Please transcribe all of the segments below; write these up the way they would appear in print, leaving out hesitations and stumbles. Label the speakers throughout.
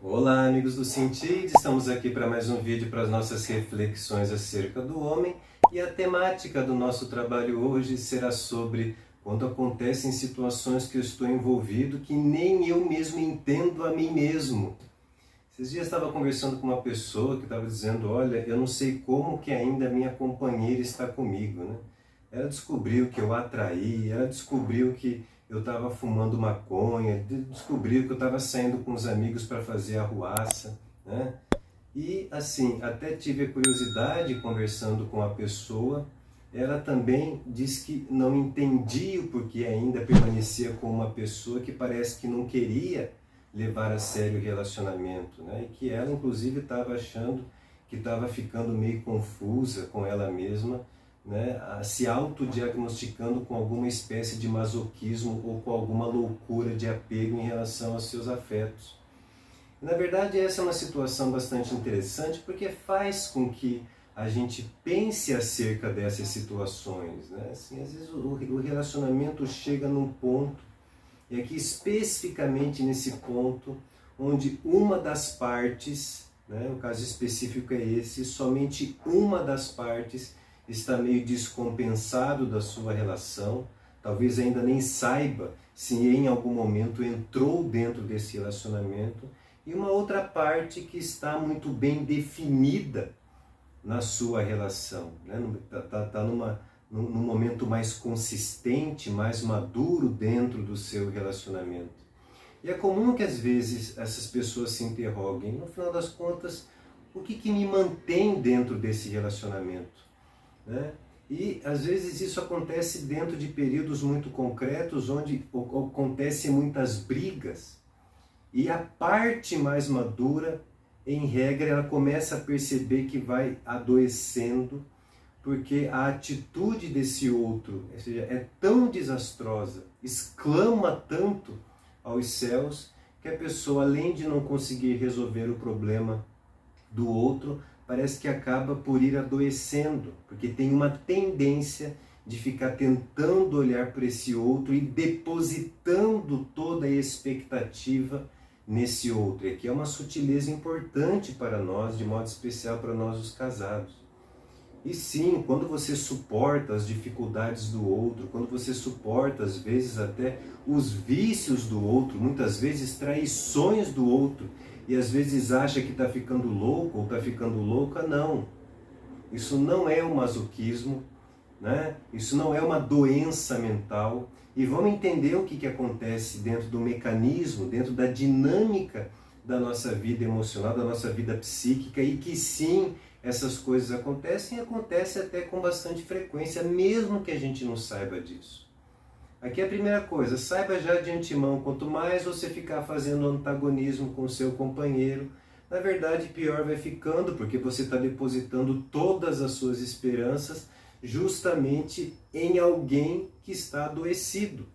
Speaker 1: Olá, amigos do Sentido, estamos aqui para mais um vídeo para as nossas reflexões acerca do homem, e a temática do nosso trabalho hoje será sobre quando acontecem situações que eu estou envolvido que nem eu mesmo entendo a mim mesmo. Esses dias eu estava conversando com uma pessoa que estava dizendo, olha, eu não sei como que ainda a minha companheira está comigo, né? Ela descobriu que eu a atraí, ela descobriu que eu estava fumando maconha, descobriu que eu estava saindo com os amigos para fazer arruaça, né? E assim, até tive a curiosidade conversando com a pessoa, ela também disse que não entendia o porquê ainda permanecia com uma pessoa que parece que não queria levar a sério o relacionamento, né? E que ela inclusive estava achando que estava ficando meio confusa com ela mesma, né, se autodiagnosticando com alguma espécie de masoquismo ou com alguma loucura de apego em relação aos seus afetos. Na verdade, essa é uma situação bastante interessante porque faz com que a gente pense acerca dessas situações, né? Assim, às vezes o relacionamento chega num ponto, e aqui especificamente nesse ponto, onde uma das partes, né, o caso específico é esse, somente uma das partes está meio descompensado da sua relação, talvez ainda nem saiba se em algum momento entrou dentro desse relacionamento, e uma outra parte que está muito bem definida na sua relação, né? Tá num momento mais consistente, mais maduro dentro do seu relacionamento. E é comum que às vezes essas pessoas se interroguem, no final das contas, o que me mantém dentro desse relacionamento? Né? E às vezes isso acontece dentro de períodos muito concretos, onde acontecem muitas brigas, e a parte mais madura, em regra, ela começa a perceber que vai adoecendo, porque a atitude desse outro, ou seja, é tão desastrosa, exclama tanto aos céus, que a pessoa, além de não conseguir resolver o problema do outro, parece que acaba por ir adoecendo, porque tem uma tendência de ficar tentando olhar para esse outro e depositando toda a expectativa nesse outro. E aqui é uma sutileza importante para nós, de modo especial para nós os casados. E sim, quando você suporta as dificuldades do outro, quando você suporta às vezes até os vícios do outro, muitas vezes traições do outro, e às vezes acha que está ficando louco ou está ficando louca, não. Isso não é um masoquismo, né? Isso não é uma doença mental. E vamos entender o que acontece dentro do mecanismo, dentro da dinâmica da nossa vida emocional, da nossa vida psíquica, e que sim, essas coisas acontecem, e acontecem até com bastante frequência, mesmo que a gente não saiba disso. Aqui é a primeira coisa, saiba já de antemão, quanto mais você ficar fazendo antagonismo com o seu companheiro, na verdade pior vai ficando, porque você está depositando todas as suas esperanças justamente em alguém que está adoecido,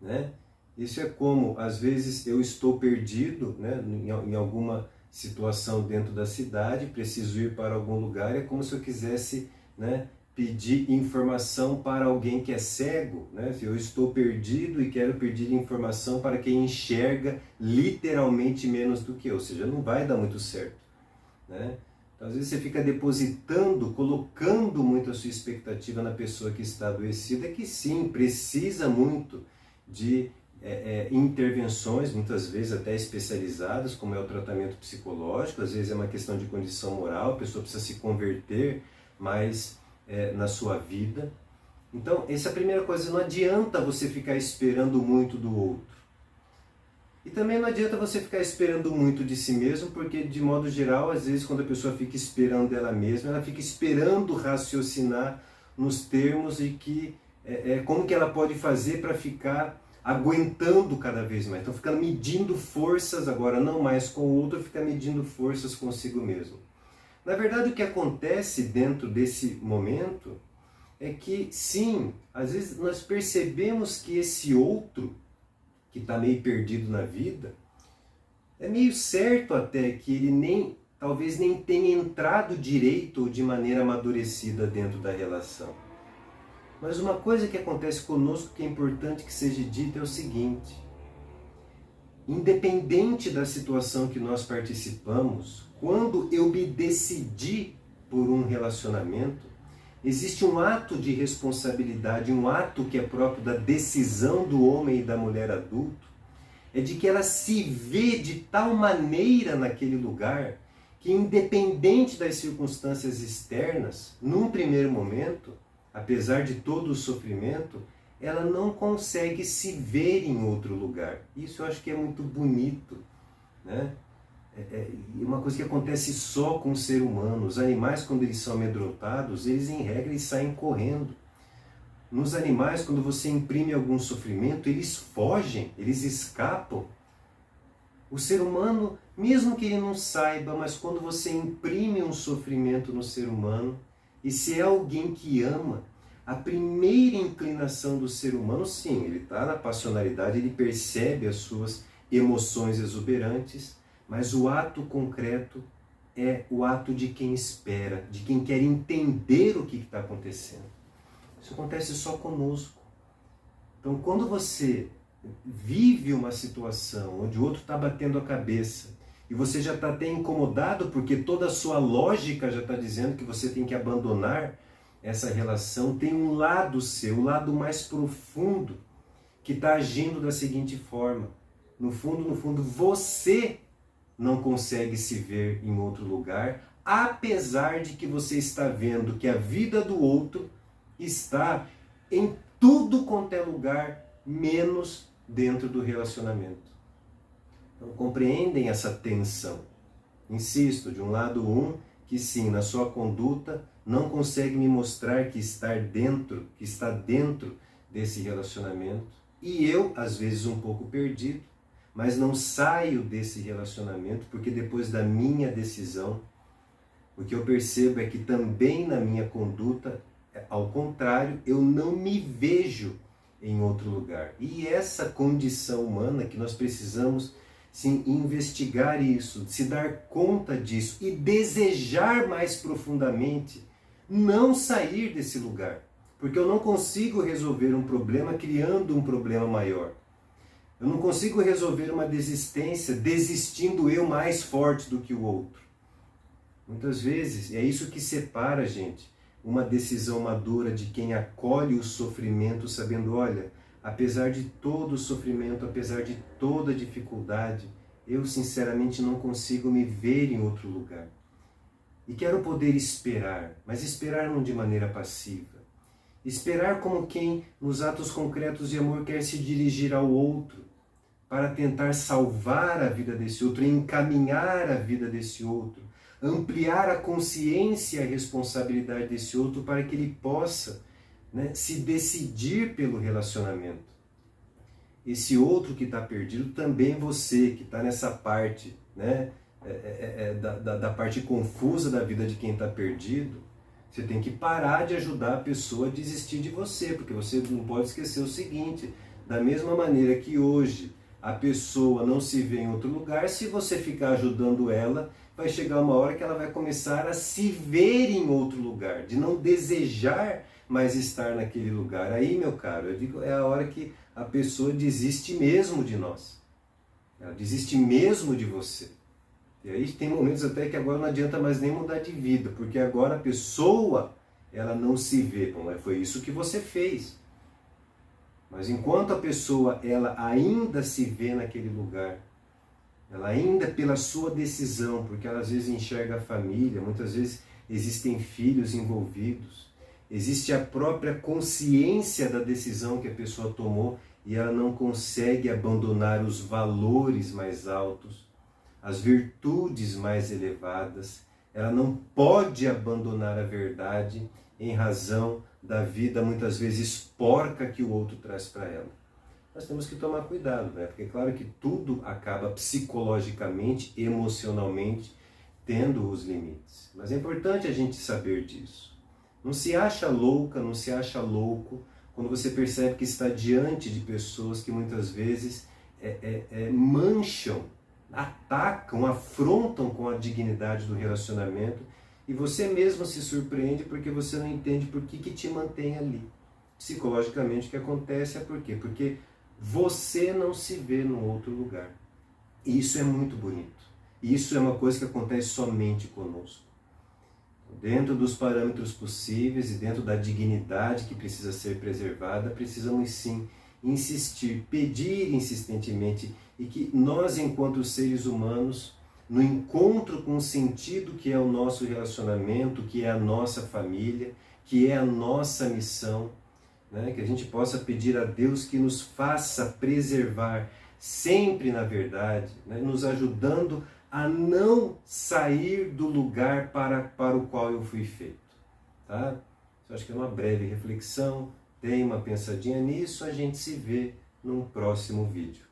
Speaker 1: né? Isso é como, às vezes eu estou perdido, né, em alguma situação dentro da cidade, preciso ir para algum lugar, é como se eu quisesse, né, pedir informação para alguém que é cego, né? Se eu estou perdido e quero pedir informação para quem enxerga literalmente menos do que eu, ou seja, não vai dar muito certo, né? Então, às vezes você fica depositando, colocando muito a sua expectativa na pessoa que está adoecida, que sim, precisa muito de intervenções, muitas vezes até especializadas, como é o tratamento psicológico, às vezes é uma questão de condição moral, a pessoa precisa se converter mais na sua vida. Então, essa é a primeira coisa, não adianta você ficar esperando muito do outro. E também não adianta você ficar esperando muito de si mesmo, porque de modo geral, às vezes quando a pessoa fica esperando dela mesma, ela fica esperando raciocinar nos termos de que como que ela pode fazer para ficar aguentando cada vez mais. Então fica medindo forças, agora não mais com o outro, fica medindo forças consigo mesmo. Na verdade, o que acontece dentro desse momento é que, sim, às vezes nós percebemos que esse outro, que está meio perdido na vida, é meio certo até que ele talvez nem tenha entrado direito ou de maneira amadurecida dentro da relação. Mas uma coisa que acontece conosco que é importante que seja dita é o seguinte: independente da situação que nós participamos, quando eu me decidi por um relacionamento, existe um ato de responsabilidade, um ato que é próprio da decisão do homem e da mulher adulto, é de que ela se vê de tal maneira naquele lugar, que independente das circunstâncias externas, num primeiro momento, apesar de todo o sofrimento, ela não consegue se ver em outro lugar. Isso eu acho que é muito bonito, né? É uma coisa que acontece só com o ser humano. Os animais, quando eles são amedrontados, eles em regra eles saem correndo. Nos animais, quando você imprime algum sofrimento, eles fogem, eles escapam. O ser humano, mesmo que ele não saiba, mas quando você imprime um sofrimento no ser humano, e se é alguém que ama, a primeira inclinação do ser humano, sim, ele está na passionalidade, ele percebe as suas emoções exuberantes, mas o ato concreto é o ato de quem espera, de quem quer entender o que está acontecendo. Isso acontece só conosco. Então, quando você vive uma situação onde o outro está batendo a cabeça e você já está até incomodado porque toda a sua lógica já está dizendo que você tem que abandonar essa relação, tem um lado seu, o lado mais profundo, que está agindo da seguinte forma. No fundo, você não consegue se ver em outro lugar, apesar de que você está vendo que a vida do outro está em tudo quanto é lugar, menos dentro do relacionamento. Então compreendem essa tensão. Insisto, de um lado que sim, na sua conduta, não consegue me mostrar que está dentro desse relacionamento. E eu, às vezes, um pouco perdido, mas não saio desse relacionamento, porque depois da minha decisão, o que eu percebo é que também na minha conduta, ao contrário, eu não me vejo em outro lugar. E essa condição humana que nós precisamos sim investigar isso, se dar conta disso e desejar mais profundamente não sair desse lugar. Porque eu não consigo resolver um problema criando um problema maior. Eu não consigo resolver uma desistência desistindo eu mais forte do que o outro. Muitas vezes é isso que separa, gente, uma decisão madura de quem acolhe o sofrimento sabendo, olha, apesar de todo o sofrimento, apesar de toda a dificuldade, eu sinceramente não consigo me ver em outro lugar. E quero poder esperar, mas esperar não de maneira passiva. Esperar como quem, nos atos concretos de amor, quer se dirigir ao outro para tentar salvar a vida desse outro, encaminhar a vida desse outro, ampliar a consciência e a responsabilidade desse outro para que ele possa, né, se decidir pelo relacionamento. Esse outro que está perdido, também você que está nessa parte, né, da parte confusa da vida de quem está perdido, você tem que parar de ajudar a pessoa a desistir de você, porque você não pode esquecer o seguinte, da mesma maneira que hoje a pessoa não se vê em outro lugar, se você ficar ajudando ela, vai chegar uma hora que ela vai começar a se ver em outro lugar, de não desejar mais estar naquele lugar. Aí, meu caro, eu digo, é a hora que a pessoa desiste mesmo de nós. Ela desiste mesmo de você. E aí tem momentos até que agora não adianta mais nem mudar de vida, porque agora a pessoa, ela não se vê. Bom, foi isso que você fez. Mas enquanto a pessoa, ela ainda se vê naquele lugar, ela ainda pela sua decisão, porque ela às vezes enxerga a família, muitas vezes existem filhos envolvidos, existe a própria consciência da decisão que a pessoa tomou e ela não consegue abandonar os valores mais altos, as virtudes mais elevadas, ela não pode abandonar a verdade em razão da vida muitas vezes porca que o outro traz para ela. Nós temos que tomar cuidado, né? Porque é claro que tudo acaba psicologicamente, emocionalmente, tendo os limites. Mas é importante a gente saber disso. Não se acha louca, não se acha louco quando você percebe que está diante de pessoas que muitas vezes mancham, atacam, afrontam com a dignidade do relacionamento e você mesmo se surpreende porque você não entende por que te mantém ali. Psicologicamente o que acontece é por quê? Porque você não se vê num outro lugar. E isso é muito bonito. Isso é uma coisa que acontece somente conosco. Dentro dos parâmetros possíveis e dentro da dignidade que precisa ser preservada, precisamos sim insistir, pedir insistentemente, e que nós, enquanto seres humanos, no encontro com o sentido que é o nosso relacionamento, que é a nossa família, que é a nossa missão, né? Que a gente possa pedir a Deus que nos faça preservar sempre na verdade, né? Nos ajudando a não sair do lugar para o qual eu fui feito. Tá? Eu acho que é uma breve reflexão, dê uma pensadinha nisso, a gente se vê num próximo vídeo.